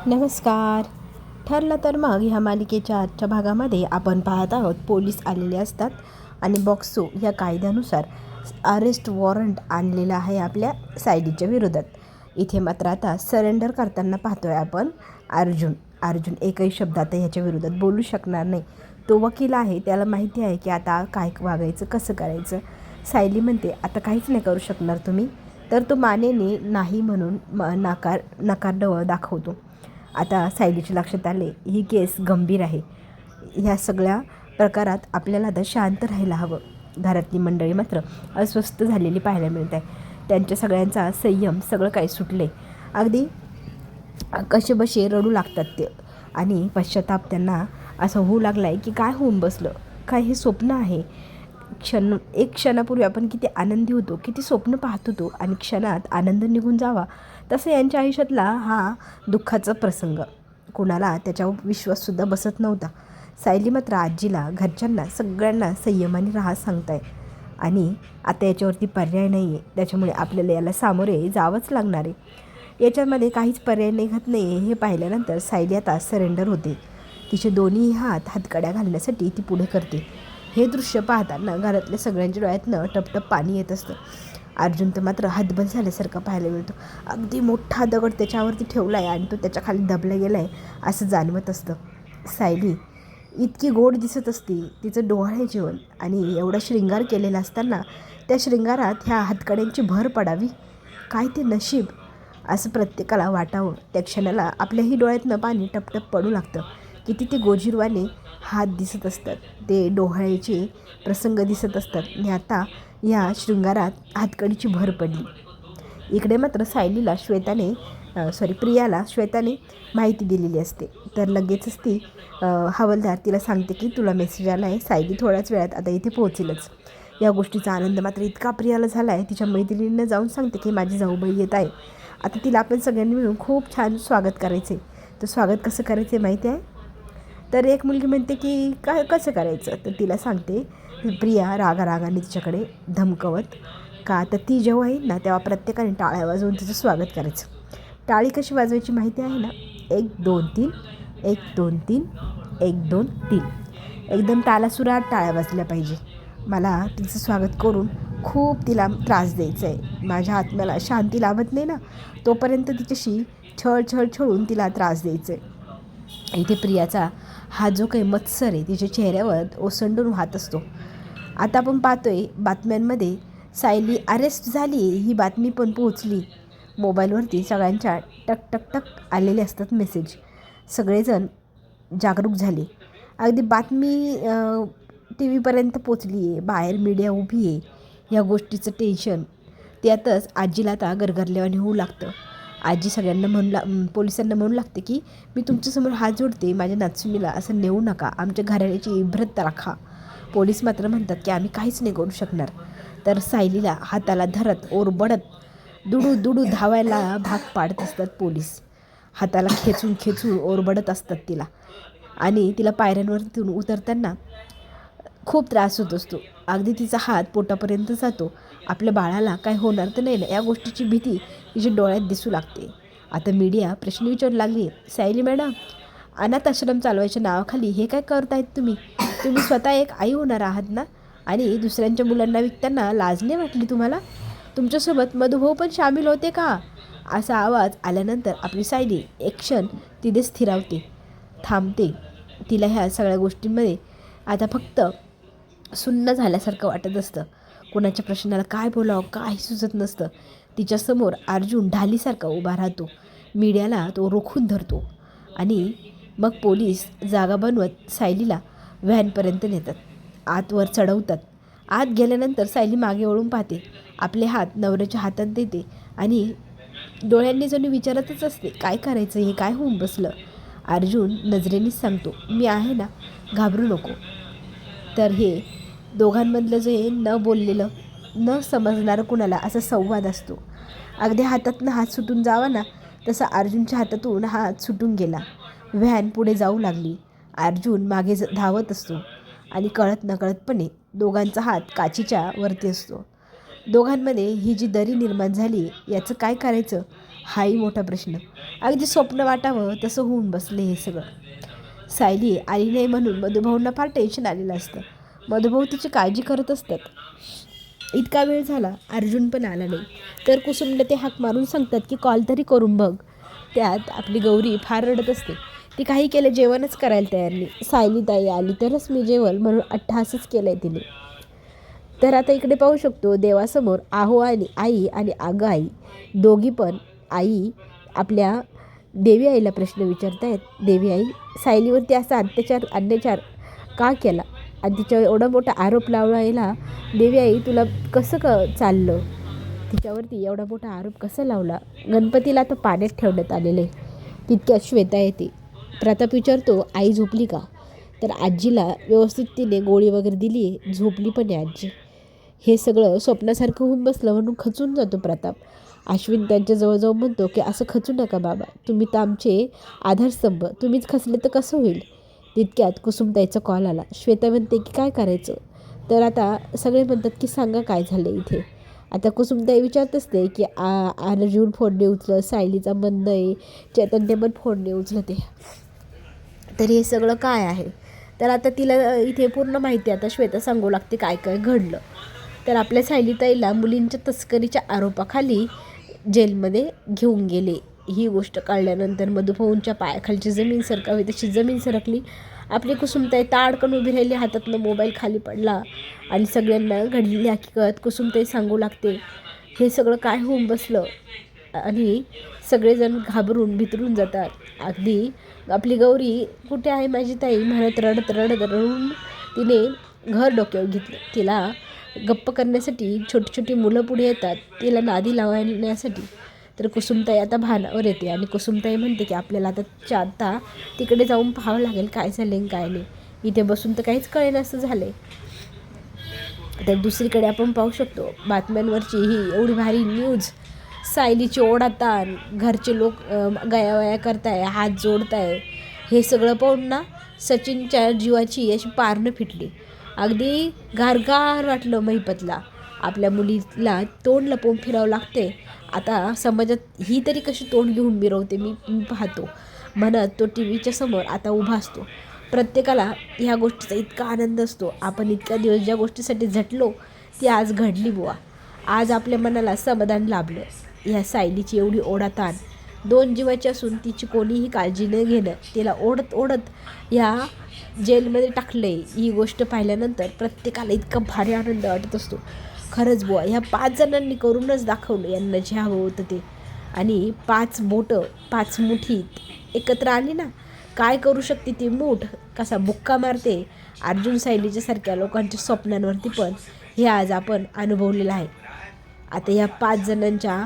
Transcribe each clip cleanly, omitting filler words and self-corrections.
नमस्कार. ठरलं तर मग ह्या मालिकेच्या आजच्या भागामध्ये आपण पाहत आहोत पोलीस आलेले असतात आणि बॉक्सो या कायद्यानुसार अरेस्ट वॉरंट आणलेलं आहे आपल्या सायलीच्या विरोधात. इथे मात्र आता सरेंडर करताना पाहतोय आपण अर्जुन एकही शब्द आता ह्याच्या विरोधात बोलू शकणार नाही. तो वकील आहे, त्याला माहिती आहे की आता काय वागायचं, कसं करायचं. सायली म्हणते आता काहीच नाही करू शकणार तुम्ही, तर तो मानेने नाही म्हणून नकार दाखवतो. आता सायलीच्या लक्षात आले ही केस गंभीर आहे. ह्या सगळ्या प्रकारात आपल्याला आता शांत राहायला हवं. घरातली मंडळी मात्र अस्वस्थ झालेली पाहायला मिळत आहे. त्यांच्या सगळ्यांचा संयम सगळं काही सुटले, अगदी कसेबसे रडू लागतात ते. आणि पश्चाताप त्यांना असं होऊ लागला आहे की काय होऊन बसलं, काय हे स्वप्न आहे. एक क्षणापूर्वी आपण किती आनंदी होतो, किती स्वप्न पाहत होतो आणि क्षणात आनंद निघून जावा, तसं यांच्या आयुष्यातला हा दुःखाचा प्रसंग. कोणाला त्याच्यावर विश्वाससुद्धा बसत नव्हता. सायली मात्र आजीला, घरच्यांना, सगळ्यांना संयमाने राहा सांगताय आणि आता याच्यावरती पर्याय नाही आहे, त्याच्यामुळे आपल्याला याला सामोरे जावंच लागणार आहे. याच्यामध्ये काहीच पर्याय निघत नाही हे पाहिल्यानंतर सायली आता सरेंडर होते. तिचे दोन्ही हात हातकड्या घालण्यासाठी ती पुढे करते. हे दृश्य पाहताना घरातल्या सगळ्यांच्या डोळ्यातनं टपटप पाणी येत असतं. अर्जुन तर मात्र हातबल झाल्यासारखा पाहायला मिळतो. अगदी मोठा दगड त्याच्यावरती ठेवला आहे आणि तो त्याच्या खाली दबला गेला आहे असं जाणवत असतं. सायली इतकी गोड दिसत असते, तिचं डोहाळे जेवण आणि एवढा शृंगार केलेला असताना त्या शृंगारात ह्या हातकड्यांची भर पडावी, काय ते नशीब असं प्रत्येकाला वाटावं. त्या क्षणाला आपल्याही डोळ्यातनं पाणी टपटप पडू लागतं. किती ते गोजीरवाने हात दिसत असतात, ते डोहाळ्याचे प्रसंग दिसत असतात आणि आता या शृंगारात हातकडीची भर पडली. इकडे मात्र सायलीला प्रियाला श्वेताने माहिती दिलेली असते. तर लगेचच ती हवालदार तिला सांगते की तुला मेसेज आला आहे, सायली थोड्याच वेळात आता इथे पोहोचेलच. या गोष्टीचा आनंद मात्र इतका प्रियाला झाला आहे, तिच्या मैत्रिणींना जाऊन सांगते की माझी जाऊबाई येत आहे. आता तिला आपण सगळ्यांनी मिळून खूप छान स्वागत करायचे. तर स्वागत कसं करायचं माहिती आहे? तर एक मुलगी म्हणते की कसं करायचं, तर तिला सांगते प्रिया रागाने तिच्याकडे धमकवत का, तर ती जेव्हा येईल ना तेव्हा प्रत्येकाने टाळ्या वाजवून तिचं स्वागत करायचं. टाळी कशी वाजवायची माहिती आहे ना? 1 2 3, 1 2 3, 1 2 3, एकदम तालासुरात टाळ्या वाजल्या पाहिजे. मला तिचं स्वागत करून खूप तिला त्रास द्यायचा आहे. माझ्या आत्म्याला शांती लाभत नाही ना, तोपर्यंत तिच्याशी छळून तिला त्रास द्यायचा आहे. इथे प्रियाचा हा जो काही मत्सर आहे तिच्या चेहऱ्यावर ओसंडून वाहत असतो. आता आपण पाहतोय बातम्यांमध्ये सायली अरेस्ट झाली ही बातमी पण पोहोचली. मोबाईलवरती सगळ्यांच्या टक टक टक आलेले असतात मेसेज. सगळेजण जागरूक झाले. अगदी बातमी टी व्हीपर्यंत पोचली आहे. बाहेर मीडिया उभी आहे. या गोष्टीचं टेन्शन त्यातच आजीला आता गरगरल्यावानी होऊ लागतं. आजी सगळ्यांना पोलिसांना म्हणू लागते की मी तुमच्यासमोर हात जोडते, माझ्या नातसूनीला असं नेऊ नका, आमच्या घराण्याची इब्रत राखा. पोलीस मात्र म्हणतात की आम्ही काहीच नाही करू शकणार. तर सायलीला हाताला धरत ओरबडत दुडू धावायला भाग पाडत असतात पोलीस. हाताला खेचून ओरबडत असतात तिला आणि तिला पायऱ्यांवरतून उतरताना खूप त्रास होत असतो. अगदी तिचा हात पोटापर्यंत जातो. आपल्या बाळाला काय होणार तर नाही ना, या गोष्टीची भीती तिच्या डोळ्यात दिसू लागते. आता मीडिया प्रश्न विचारू लागली, सायली मॅडम, अनाथ आश्रम चालवायच्या नावाखाली हे काय करतायत तुम्ही? तुम्ही स्वतः एक आई होणार आहात ना, आणि दुसऱ्यांच्या मुलांना विकताना लाज नाही वाटली तुम्हाला? तुमच्यासोबत मधुभाऊ पण सामील होते का? असा आवाज आल्यानंतर आपली सायली एक क्षण तिथे स्थिरावते, थांबते. तिला ह्या सगळ्या गोष्टींमध्ये आता फक्त सुन्न झाल्यासारखं वाटत असतं. कोणाच्या प्रश्नाला काय बोलावं काही सुचत नसतं. तिच्यासमोर अर्जुन ढालीसारखा उभा राहतो. मीडियाला तो रोखून धरतो आणि मग पोलीस जागा बनवत सायलीला व्हॅनपर्यंत नेतात, आतवर चढवतात. आत गेल्यानंतर सायली मागे वळून पाहते, आपले हात नवऱ्याच्या हातात देते आणि डोळ्यांनी जणू विचारतच असते काय करायचं, हे काय होऊन बसलं. अर्जुन नजरेनेच सांगतो, मी आहे ना, घाबरू नको. तर हे दोघांमधलं जे न बोललेलं, न समजणारं कुणाला असा संवाद असतो. अगदी हातातनं हात सुटून जावा ना, तसा अर्जुनच्या हातातून हात सुटून गेला. व्हॅन पुढे जाऊ लागली. अर्जुन मागे धावत असतो आणि कळत नकळतपणे दोघांचा हात काचीच्या वरती असतो. दोघांमध्ये ही जी दरी निर्माण झाली याचं काय करायचं हाही मोठा प्रश्न. अगदी स्वप्न वाटावं तसं होऊन बसले हे सगळं. सायली आली नाही म्हणून मधुभाऊंना फार टेन्शन आलेलं असतं. मधुभाऊ तिची काळजी करत असतात. इतका वेळ झाला, अर्जुन पण आला नाही. तर कुसुमला ते हाक मारून सांगतात की कॉल तरी करून बघ. त्यात आपली गौरी फार रडत असते. ती काही केलं जेवणच करायला तयार नाही. सायली ताई आली तरच मी जेवल म्हणून अट्टहासच केलं आहे तिने. तर आता इकडे पाहू शकतो देवासमोर आहो आणि आई आणि आगं आई दोघी पण आई आपल्या देवी आईला प्रश्न विचारतायत. देवी आई, सायलीवरती असा अन्याचार का केला आणि तिच्यावर एवढा मोठा आरोप लावायला देवी आई तुला कसं चाललं, तिच्यावरती एवढा मोठा आरोप कसा लावला. गणपतीला आता पाण्यात ठेवण्यात आलेले. तितक्यात श्वेता येते. प्रताप विचारतो आई झोपली का. तर आजीला व्यवस्थित तिने गोळी वगैरे दिली आहे, झोपली पण आहे आजी. हे सगळं स्वप्नासारखं होऊन बसलं म्हणून खचून जातो प्रताप. अश्विन त्यांच्याजवळ जाऊन म्हणतो की असं खचू नका बाबा, तुम्ही तर आमचे आधारस्तंभ, तुम्हीच खचले तर कसं होईल. तितक्यात कुसुमताईचा कॉल आला. श्वेता म्हणते की काय करायचं. तर आता सगळे म्हणतात की सांगा काय झालं इथे. आता कुसुमताई विचारत असते की अर्जुन फोन नाही उचलत, सायलीचा बंद आहे, चैतन्य पण फोन नाही उचलत आहे, तर हे सगळं काय आहे. तर आता तिला इथे पूर्ण माहिती आता श्वेता सांगू लागते काय काय घडलं. तर आपल्या सायलीताईला मुलींच्या तस्करीच्या आरोपाखाली जेलमध्ये घेऊन गेले. ही गोष्ट कळल्यानंतर मधुभाऊंच्या पायाखालची जमीन सरकावी तशी जमीन सरकली. आपली कुसुमताई ताडकन उभी राहिली, हातातनं मोबाईल खाली पडला आणि सगळ्यांना घडलेली हकीकत कुसुमताई सांगू लागते. हे सगळं काय होऊन बसलं आणि सगळेजण घाबरून भितरून जातात. अगदी आपली गौरी कुठे आहे माझी ताई म्हणत रडत रडून तिने घर डोक्यावर घेतलं. तिला गप्प करण्यासाठी छोटी छोटी मुलं पुढे येतात तिला नादी लावण्यासाठी. तर कुसुमताई आता भानावर येते आणि कुसुमताई म्हणते की आपल्याला आता तिकडे जाऊन पाहावं लागेल काय झालं काय नाही, इथे बसून तर काहीच कळेना असं झालं. तर दुसरीकडे आपण पाहू शकतो बातम्यांवरची ही एवढी भारी न्यूज, सायलीची ओढाताण, घरचे लोक गयावया करताय, हात जोडताय, हे सगळं पाहून ना सचिनच्या जीवाची अशी पारणं फिटली. अगदी गारगार वाटलं महिपतला. आपल्या मुलीला तोंड लपवून फिरावं लागते. आता समाजात ही तरी कशी तोंड घेऊन मिरवते मी पाहतो म्हणत तो टी व्हीच्या समोर आता उभा असतो. प्रत्येकाला ह्या गोष्टीचा इतका आनंद असतो. आपण इतक्या दिवस ज्या गोष्टीसाठी झटलो ती आज घडली बुवा. आज आपल्या मनाला समाधान लाभलं. ह्या सायलीची एवढी ओढाताण, 2 जीवाची असून तिची कोणीही काळजी न घेणं, तिला ओढत ह्या जेलमध्ये टाकलं आहे, ही गोष्ट पाहिल्यानंतर प्रत्येकाला इतका भारी आनंद वाटत असतो. खरंच बुवा ह्या 5 जणांनी करूनच दाखवलं यांना जे हवं होतं ते. आणि 5 बोटं 5 मुठीत एकत्र आली ना, काय करू शकते ती मूठ, कसा बुक्का मारते अर्जुन सायलीच्या सारख्या लोकांच्या स्वप्नांवरती पण, हे आज आपण अनुभवलेलं आहे. आता या 5 जणांच्या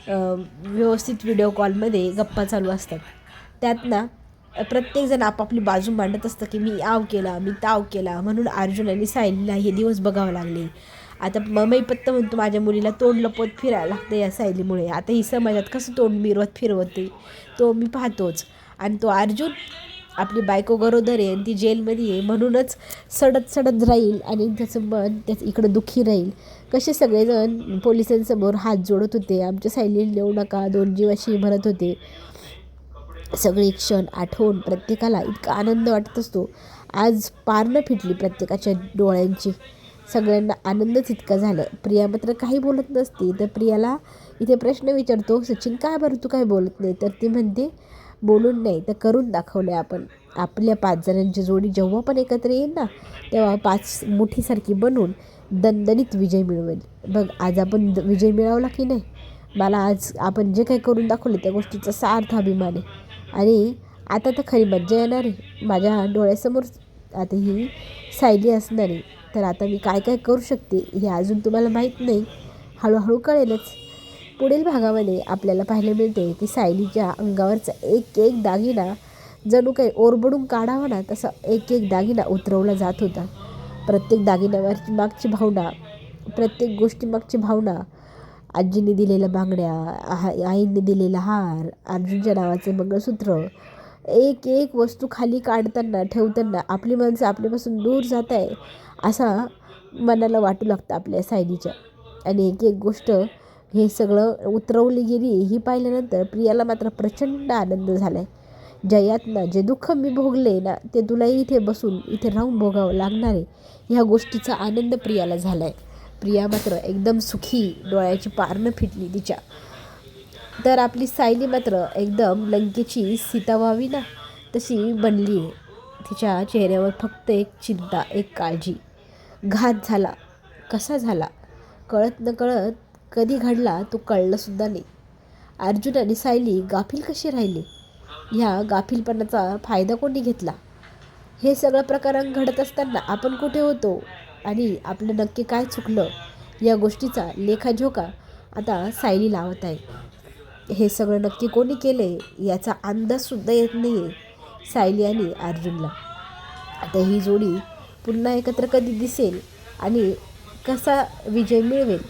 व्यवस्थित व्हिडिओ कॉलमध्ये गप्पा चालू असतात. त्यात ना प्रत्येकजण आपापली बाजू मांडत असतं की मी आव केला, मी ताव केला, म्हणून अर्जुन आणि सायलीला हे दिवस बघावं लागले. आता महिपत म्हणतो माझ्या मुलीला तोंड लपवत फिरायला लागतं या सायलीमुळे. आता ही समाजात कसं तोंड फिरवते तो मी पाहतोच. आणि तो अर्जुन आपली बायको गरोदर आहे आणि ती जेलमध्ये आहे म्हणूनच सडत राहील आणि त्याचं मन इकडं दुःखी राहील. कसे सगळेजण पोलिसांसमोर हात जोडत होते, आमच्या सायलीला नेऊ नका, 2 जीवाशी म्हणत होते. सगळे क्षण आठवून प्रत्येकाला इतका आनंद वाटत असतो. आज पारणं फिटली प्रत्येकाच्या डोळ्यांची. सगळ्यांना आनंदच इतका झाला. प्रिया मात्र काही बोलत नसते. तर प्रियाला इथे प्रश्न विचारतो सचिन, काय बरं तू काय बोलत नाही. तर ती म्हणते बोलून नाही तर करून दाखवलं आपण. आपल्या 5 जणांची जोडी जेव्हा पण एकत्र येईल ना, तेव्हा 5 मुठीसारखी बनवून दणदणीत विजय मिळवेल. बघ आज आपण विजय मिळवला की नाही. मला आज आपण जे काही करून दाखवले त्या गोष्टीचा सार्थ अभिमान आहे. आणि आता तर खरी मज्जा येणार आहे. माझ्या डोळ्यासमोर आता ही सायली असणार आहे. तर आता मी काय काय करू शकते हे अजून तुम्हाला माहीत नाही, हळूहळू कळेलच. पुढील भागामध्ये आपल्याला पाहायला मिळते की सायलीच्या अंगावरचा एक दागिना जणू काही ओरबडून काढावा ना तसा एक दागिना उतरवला जात होता. प्रत्येक दागिन्यावरची मागची भावना, प्रत्येक गोष्टीमागची भावना, आजीने दिलेल्या बांगड्या, आईने दिलेला हार, अर्जुनच्या नावाचे मंगळसूत्र, एक वस्तू खाली काढताना ठेवताना आपली माणसं आपल्यापासून दूर जात आहे असा मनाला वाटू लागतं आपल्या सायलीच्या. आणि एक गोष्ट हे सगळं उतरवली गेली ही पाहिल्यानंतर प्रियाला मात्र प्रचंड आनंद झाला आहे. ज्या यातना जे दुःख मी भोगले ना ते तुलाही इथे बसून इथे राहून भोगावं लागणार आहे, ह्या गोष्टीचा आनंद प्रियाला झाला आहे. प्रिया मात्र एकदम सुखी, डोळ्याची पारणं फिटली तिच्या. तर आपली सायली मात्र एकदम लंकेची सीता व्हावी ना तशी बनली आहे. तिच्या चेहऱ्यावर फक्त एक चिंता, एक काळजी. घात झाला, कसा झाला, कळत न कळत कधी घडला तो कळलंसुद्धा नाही. अर्जुन आणि सायली गाफील कशी राहिले, ह्या गाफीलपणाचा फायदा कोणी घेतला? हे सगळं प्रकरण घडत असताना आपण कुठे होतो आणि आपलं नक्की काय चुकलं, या गोष्टीचा लेखाजोखा आता सायली लावत आहे. हे सगळं नक्की कोणी केले याचा अंदाजसुद्धा येत नाही आहे सायली आणि अर्जुनला. आता ही जोडी पुन्हा एकत्र कधी दिसेल आणि कसा विजय मिळवेल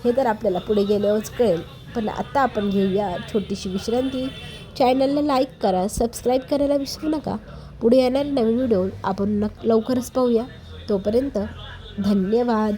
हे तर आपल्याला पुढे गेल्यावरच कळेल. पण आत्ता आपण घेऊया छोटीशी विश्रांती. चॅनलला लाईक करा, सबस्क्राईब करायला विसरू नका. पुढे येणारे नवीन व्हिडिओ आपण लवकरच पाहूया. तोपर्यंत धन्यवाद.